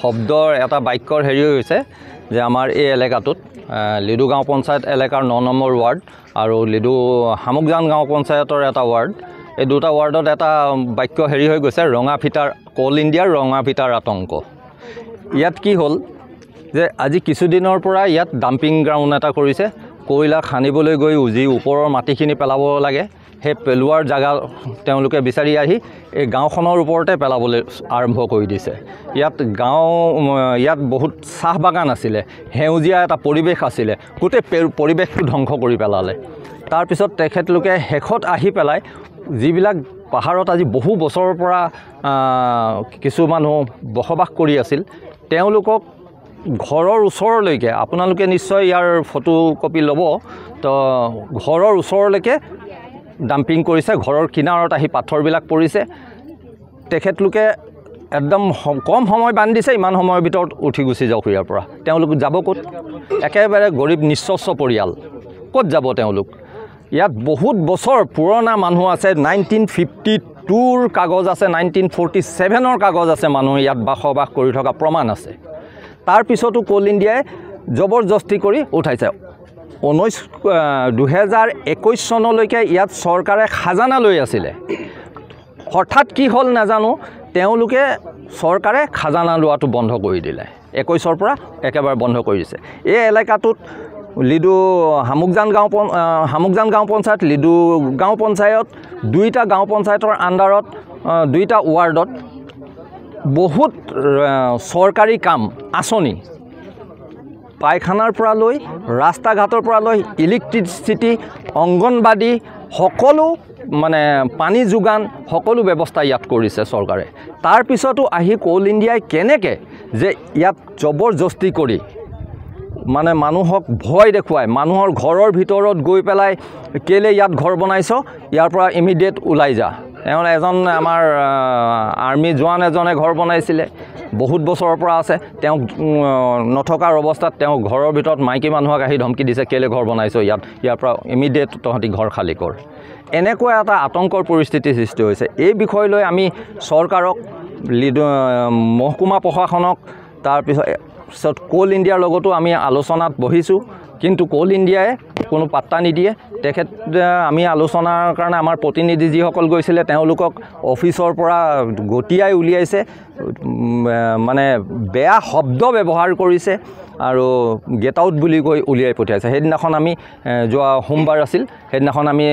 শব্দৰ এটা বাক্যৰ হেৰি হৈছে যে আমাৰ এই এলেকাটোত লিডু গাঁও পঞ্চায়ত এলেকাৰ 9 নম্বৰ ৱাৰ্ড আৰু লিডু হামুকজান গাঁও পঞ্চায়তৰ এটা ৱাৰ্ড, এই দুটা ৱাৰ্ডত এটা বাক্য হেৰি হৈ গৈছে, ৰঙা ফিটাৰ কোল ইণ্ডিয়াৰ ৰঙা ফিটাৰ আতংক। ইয়াত কি হ'ল যে আজি কিছুদিনৰ পৰা ইয়াত ডাম্পিং গ্ৰাউণ্ড এটা কৰিছে, কয়লা খানিবলৈ গৈ যি ওপৰৰ মাটিখিনি পেলাব লাগে সেই পেলোৱাৰ জাগা তেওঁলোকে বিচাৰি আহি এই গাঁওখনৰ ওপৰতে পেলাবলৈ আৰম্ভ কৰি দিছে। ইয়াত বহুত চাহ বাগান আছিলে, সেউজীয়া এটা পৰিৱেশ আছিলে, গোটেই পৰিৱেশটো ধ্বংস কৰি পেলালে। তাৰপিছত তেখেতলোকে শেষত আহি পেলাই যিবিলাক পাহাৰত আজি বহু বছৰৰ পৰা কিছু মানুহ বসবাস কৰি আছিল তেওঁলোকক ঘৰৰ ওচৰলৈকে, আপোনালোকে নিশ্চয় ইয়াৰ ফটো কপি ল'ব, তো ঘৰৰ ওচৰলৈকে ডাম্পিং কৰিছে, ঘৰৰ কিনাৰত আহি পাথৰবিলাক পৰিছে। তেখেতলোকে একদম কম সময় বান্ধি দিছে, ইমান সময়ৰ ভিতৰত উঠি গুচি যাওক ইয়াৰ পৰা। তেওঁলোক যাব ক'ত? একেবাৰে গৰীব নিঃস্ব পৰিয়াল, ক'ত যাব তেওঁলোক? ইয়াত বহুত বছৰ পুৰণা মানুহ আছে, 1952ৰ কাগজ আছে, 1947ৰ কাগজ আছে, মানুহ ইয়াত বসবাস কৰি থকা প্ৰমাণ আছে। তাৰপিছতো কোল ইণ্ডিয়াই জবৰদস্তি কৰি উঠাইছে। 2021 চনলৈকে ইয়াত চৰকাৰে খাজানা লৈ আছিলে, হঠাৎ কি হ'ল নাজানো, তেওঁলোকে চৰকাৰে খাজানা লোৱাটো বন্ধ কৰি দিলে। 21ৰ পৰা একেবাৰে বন্ধ কৰি দিছে। এই এলেকাটোত লিডু হামুকজান গাঁও পঞ্চায়ত, লিডু গাঁও পঞ্চায়ত, দুইটা গাঁও পঞ্চায়তৰ আণ্ডাৰত দুইটা ৱাৰ্ডত বহুত চৰকাৰী কাম আঁচনি, পায়খানাৰ পৰা লৈ ৰাস্তা ঘাটৰ পৰা লৈ ইলেক্ট্ৰিচিটি, অংগনবাদী, সকলো মানে পানী যোগান, সকলো ব্যৱস্থা ইয়াত কৰিছে চৰকাৰে। তাৰপিছতো আহি কোল ইণ্ডিয়াই কেনেকৈ যে ইয়াত জবৰদস্তি কৰি মানে মানুহক ভয় দেখুৱাই, মানুহৰ ঘৰৰ ভিতৰত গৈ পেলাই কেলৈ ইয়াত ঘৰ বনাইছ, ইয়াৰ পৰা ইমিডিয়েট ওলাই যা। এজন আমাৰ আৰ্মি জোৱান এজনে ঘৰ বনাইছিলে, বহুত বছৰৰ পৰা আছে, তেওঁ নথকাৰ অৱস্থাত তেওঁ ঘৰৰ ভিতৰত মাইকী মানুহক আহি ধমকি দিছে, কেলৈ ঘৰ বনাইছ ইয়াৰ পৰা ইমিডিয়েট তহঁতি ঘৰ খালী কৰ। এনেকুৱা এটা আতংকৰ পৰিস্থিতিৰ সৃষ্টি হৈছে। এই বিষয় লৈ আমি চৰকাৰক, মহকুমা প্ৰশাসনক, তাৰপিছত কোল ইণ্ডিয়াৰ লগতো আমি আলোচনাত বহিছোঁ, কিন্তু কোল ইণ্ডিয়াই কোনো পাত্তা নিদিয়ে। আমি আলোচনাৰ কাৰণে আমাৰ প্ৰতিনিধি যিসকল গৈছিলে তেওঁলোকক অফিচৰ পৰা গতিয়াই উলিয়াইছে, মানে বেয়া শব্দ ব্যৱহাৰ কৰিছে আৰু গেট আউট বুলি কৈ উলিয়াই পঠিয়াইছে। সেইদিনাখন আমি যোৱা সোমবাৰ আছিল, সেইদিনাখন আমি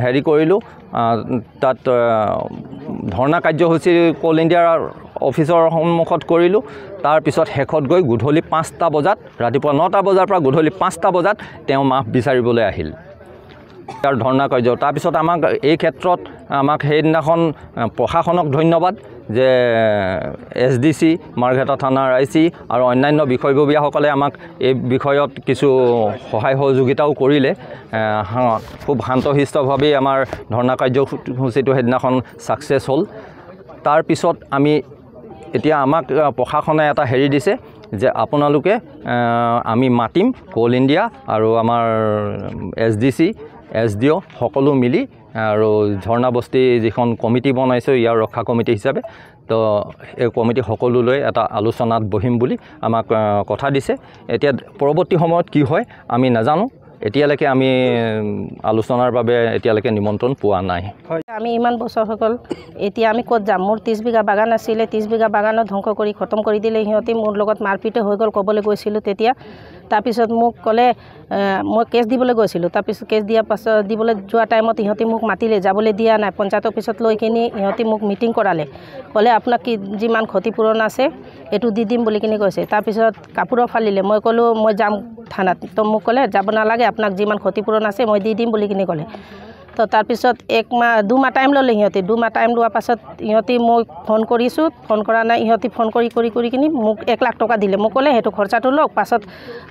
হেৰি কৰিলোঁ, তাত ধৰ্ণা কাৰ্যসূচী কোল ইণ্ডিয়াৰ অফিচৰ সন্মুখত কৰিলোঁ। তাৰপিছত শেষত গৈ গধূলি 5টা বজাত, ৰাতিপুৱা 9টা বজাৰ পৰা গধূলি 5টা বজাত তেওঁ মাফ বিচাৰিবলৈ আহিল তাৰ ধৰ্ণা কাৰ্য। তাৰপিছত এই ক্ষেত্ৰত আমাক সেইদিনাখন প্ৰশাসনক ধন্যবাদ যে SDC, মাৰ্ঘেটা থানাৰ IC আৰু অন্যান্য বিষয়ববীয়াসকলে আমাক এই বিষয়ত কিছু সহায় সহযোগিতাও কৰিলে। খুব শান্তশিষ্টভাৱেই আমাৰ ধৰ্ণা কাৰ্যসূচীটো সেইদিনাখন ছাকচেছ হ'ল। তাৰপিছত এতিয়া আমাক প্ৰশাসনে এটা হেৰি দিছে যে আপোনালোকে আমি মাতিম কোল ইণ্ডিয়া আৰু আমাৰ SDC, SDO সকলো মিলি আৰু ঝৰ্ণাবস্তি যিখন কমিটি বনাইছোঁ ইয়াৰ ৰক্ষা কমিটি হিচাপে, তো এই কমিটি সকলোলৈ এটা আলোচনাত বহিম বুলি আমাক কথা দিছে। এতিয়া পৰৱৰ্তী সময়ত কি হয় আমি নাজানো, এতিয়ালৈকে আমি আলোচনাৰ বাবে এতিয়ালৈকে নিমন্ত্ৰণ পোৱা নাই। আমি ইমান বছৰ হৈ গ'ল, এতিয়া আমি ক'ত যাম? মোৰ 30 বিঘা বাগান আছিলে, 30 বিঘা বাগানত ধ্বংস কৰি খতম কৰি দিলে সিহঁতে। মোৰ লগত মাৰপিট হৈ গ'ল, ক'বলৈ গৈছিলোঁ তেতিয়া। তাৰপিছত মোক ক'লে, মই কেছ দিবলৈ গৈছিলোঁ, তাৰপিছত কেছ দিবলৈ যোৱা টাইমত ইহঁতে মোক মাতিলে, যাবলৈ দিয়া নাই। পঞ্চায়ত অফিচত লৈ কিনি ইহঁতে মোক মিটিং কৰালে, ক'লে আপোনাক যিমান ক্ষতিপূৰণ আছে এইটো দি দিম বুলি কিনি কৈছে। তাৰপিছত কাপোৰৰ ফালিলে, মই ক'লোঁ মই যাম থানাত, তো মোক ক'লে যাব নালাগে, আপোনাক যিমান ক্ষতিপূৰণ আছে মই দি দিম বুলি কিনি ক'লে। তো তাৰপিছত 2 মাহ টাইম ল'লে সিহঁতে। 2 মাহ টাইম লোৱাৰ পাছত ইহঁতে মই ফোন কৰিছোঁ, ফোন কৰা নাই। ইহঁতে ফোন কৰি কিনি মোক 1 লাখ টকা দিলে। মোক ক'লে সেইটো খৰচাটো লওক, পাছত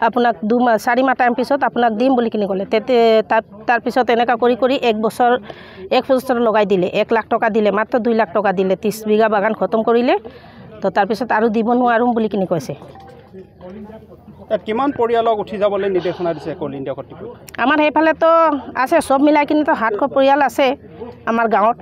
আপোনাক 4 মাহ টাইম পিছত আপোনাক দিম বুলি কিনি ক'লে। তাৰপিছত এনেকুৱা কৰি 1 বছৰ লগাই দিলে, 1 লাখ টকা দিলে, মাত্ৰ 2 লাখ টকা দিলে। 30 বিঘা বাগান খতম কৰিলে। তো তাৰপিছত আৰু দিব নোৱাৰোঁ বুলি কিনি কৈছে। কিমান পৰিয়ালক উঠি যাবলৈ নিৰ্দেশনা দিছে কোল ইণ্ডিয়া কৰ্তৃপক্ষই? আমাৰ সেইফালেতো আছে, চব মিলাই কিনিতো 700 পৰিয়াল আছে আমাৰ গাঁৱত।